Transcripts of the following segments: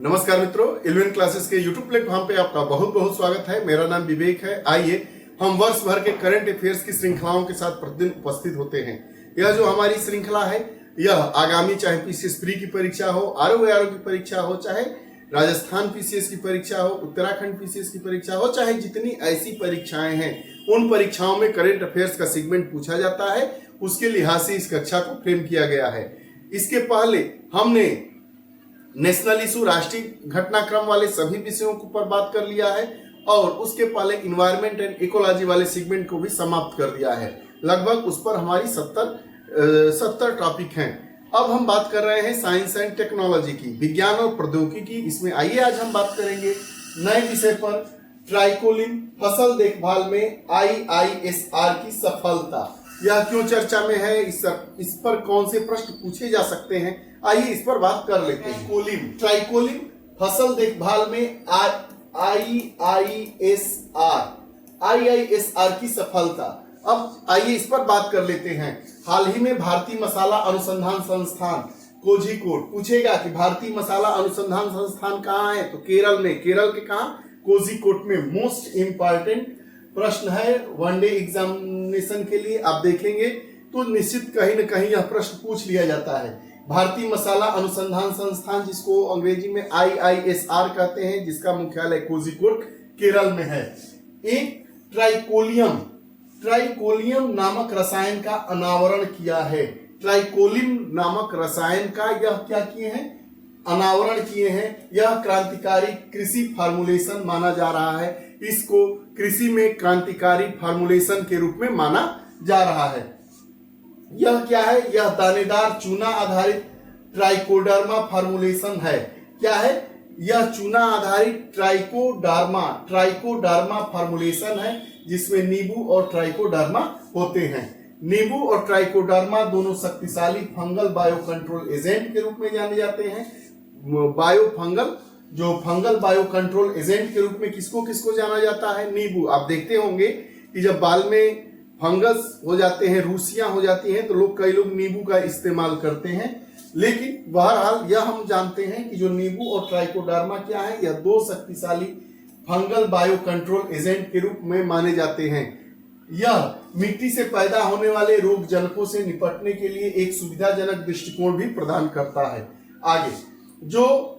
नमस्कार मित्रों, eleven classes के यूट्यूब प्लेटफॉर्म पे आपका बहुत बहुत स्वागत है। मेरा नाम विवेक है। आइए हम वर्ष भर के करंट अफेयर्स की श्रृंखलाओं के साथ प्रतिदिन उपस्थित होते हैं। यह जो हमारी श्रृंखला है, यह आगामी चाहे पीसीएस प्री की परीक्षा हो, आरओ की परीक्षा हो, चाहे राजस्थान पीसीएस की परीक्षा हो, उत्तराखंड पीसीएस की परीक्षा हो, चाहे जितनी ऐसी परीक्षाएं हैं उन परीक्षाओं में करंट अफेयर्स का सेगमेंट पूछा जाता है। उसके लिहाज से इस कक्षा को फ्रेम किया गया है। इसके पहले हमने नेशनल इशू, राष्ट्रीय घटनाक्रम वाले सभी विषयों के ऊपर बात कर लिया है और उसके पहले इन्वायरमेंट एंड इकोलॉजी वाले सेगमेंट को भी समाप्त कर दिया है। लगभग उस पर हमारी 70 टॉपिक हैं। अब हम बात कर रहे हैं साइंस एंड टेक्नोलॉजी की, विज्ञान और प्रौद्योगिकी। इसमें आइए आज हम बात करेंगे नए विषय पर, ट्राइकोलिन फसल देखभाल में IISR की सफलता। यह क्यों चर्चा में है, इस पर कौन से प्रश्न पूछे जा सकते हैं, आइए इस पर बात कर लेते हैं। ट्राइकोलिन फसल देखभाल में IISR की सफलता। अब आइए इस पर बात कर लेते हैं। हाल ही में भारतीय मसाला अनुसंधान संस्थान कोझिकोड पूछेगा कि भारतीय मसाला अनुसंधान संस्थान कहाँ है, तो केरल में। केरल के कहाँ? कोझिकोड में। मोस्ट इंपॉर्टेंट प्रश्न है वनडे एग्जामिनेशन के लिए। आप देखेंगे तो निश्चित कहीं न कहीं यह प्रश्न पूछ लिया जाता है। भारतीय मसाला अनुसंधान संस्थान, जिसको अंग्रेजी में IISR कहते हैं, जिसका मुख्यालय कोझिकोड केरल में है। एक ट्राइकोलियम नामक रसायन का अनावरण किया है। ट्राइकोलिन नामक रसायन का यह क्या किए हैं? अनावरण किए हैं। यह क्रांतिकारी कृषि फार्मूलेशन माना जा रहा है। इसको कृषि में क्रांतिकारी फार्मूलेशन के रूप में माना जा रहा है। यह क्या है? यह दानेदार चूना आधारित ट्राइकोडर्मा फार्मूलेशन है। क्या है? यह चूना आधारित ट्राइकोडर्मा फार्मूलेशन है, जिसमें नींबू और ट्राइकोडर्मा होते हैं। नींबू और ट्राइकोडर्मा दोनों शक्तिशाली फंगल बायो कंट्रोल एजेंट के रूप में जाने जाते हैं। फंगल बायो कंट्रोल एजेंट के रूप में किसको किसको जाना जाता है? नींबू। आप देखते होंगे कि जब बाल में फंगस हो जाते हैं, रूसियां हो जाती हैं, तो कई लोग नींबू का इस्तेमाल करते हैं। लेकिन बहरहाल यह हम जानते हैं कि जो नींबू और ट्राइकोडर्मा क्या है, यह दो शक्तिशाली फंगल बायो कंट्रोल एजेंट के रूप में माने जाते हैं। यह मिट्टी से पैदा होने वाले रोग जनकों से निपटने के लिए एक सुविधाजनक दृष्टिकोण भी प्रदान करता है। आगे जो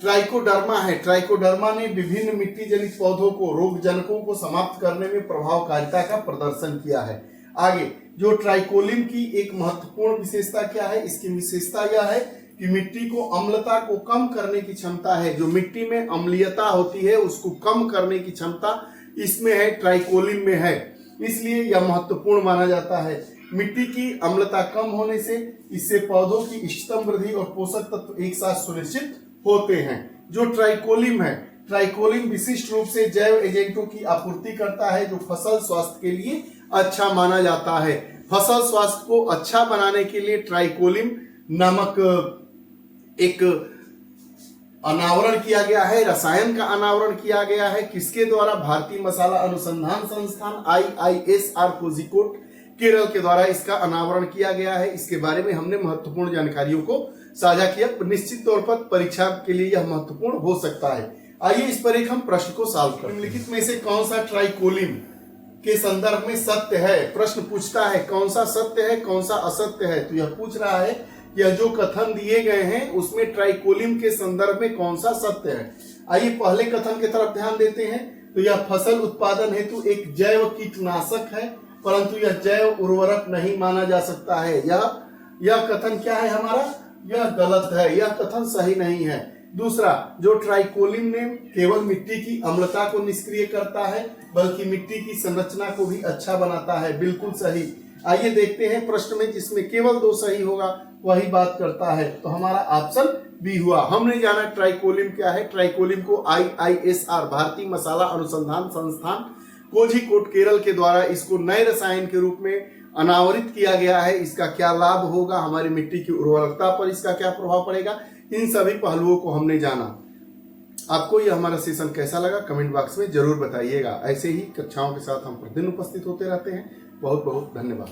ट्राइकोडर्मा है, ट्राइकोडर्मा ने विभिन्न मिट्टी जनित पौधों को, रोग जनकों को समाप्त करने में प्रभावकारिता का प्रदर्शन किया है। आगे जो ट्राइकोलिन की एक महत्वपूर्ण विशेषता क्या है? इसकी विशेषता यह है कि मिट्टी को अम्लता को कम करने की क्षमता है। जो मिट्टी में अम्लीयता होती है उसको कम करने की क्षमता इसमें है, ट्राइकोलिन में है, इसलिए यह महत्वपूर्ण माना जाता है। मिट्टी की अम्लता कम होने से इससे पौधों की इष्टतम वृद्धि और पोषक तत्व एक साथ सुनिश्चित होते हैं। जो ट्राइकोलिन है, ट्राइकोलिन विशिष्ट रूप से जैव एजेंटों की आपूर्ति करता है, जो फसल स्वास्थ्य के लिए अच्छा माना जाता है। फसल स्वास्थ्य को अच्छा बनाने के लिए ट्राइकोलिन नामक एक अनावरण किया गया है, रसायन का अनावरण किया गया है। किसके द्वारा? भारतीय मसाला अनुसंधान संस्थान IISR कोझिकोड केरल के द्वारा इसका अनावरण किया गया है। इसके बारे में हमने महत्वपूर्ण जानकारियों को साझा किया। निश्चित तौर पर परीक्षा के लिए यह महत्वपूर्ण हो सकता है। आइए इस पर एक हम प्रश्न को सॉल्व करें। निम्नलिखित में से कौन सा ट्राइकोलिन के संदर्भ में सत्य है? प्रश्न पूछता है कौन सा सत्य है, कौन सा असत्य है। तो यह पूछ रहा है यह जो कथन दिए गए हैं उसमें ट्राइकोलिन के संदर्भ में कौन सा सत्य है। आइए पहले कथन की तरफ ध्यान देते हैं। तो यह फसल उत्पादन हेतु एक जैव कीटनाशक है, परंतु यह जैव उर्वरक नहीं माना जा सकता है। यह कथन क्या है हमारा? यह गलत है, यह कथन सही नहीं है। दूसरा, जो ट्राइकोलिन ने केवल मिट्टी की अम्लता को निष्क्रिय करता है, बल्कि मिट्टी की संरचना को भी अच्छा बनाता है। बिल्कुल सही। आइए देखते हैं प्रश्न में, जिसमें केवल 2 सही होगा वही बात करता है। तो हमारा ऑप्शन बी हुआ। हमने जाना ट्राइकोलिन क्या है। ट्राइकोलिन को IISR भारतीय मसाला अनुसंधान संस्थान कोझिकोड केरल के द्वारा इसको नए रसायन के रूप में अनावरित किया गया है। इसका क्या लाभ होगा, हमारी मिट्टी की उर्वरकता पर इसका क्या प्रभाव पड़ेगा, इन सभी पहलुओं को हमने जाना। आपको यह हमारा सेशन कैसा लगा कमेंट बॉक्स में जरूर बताइएगा। ऐसे ही कक्षाओं के साथ हम प्रतिदिन उपस्थित होते रहते हैं। बहुत बहुत धन्यवाद।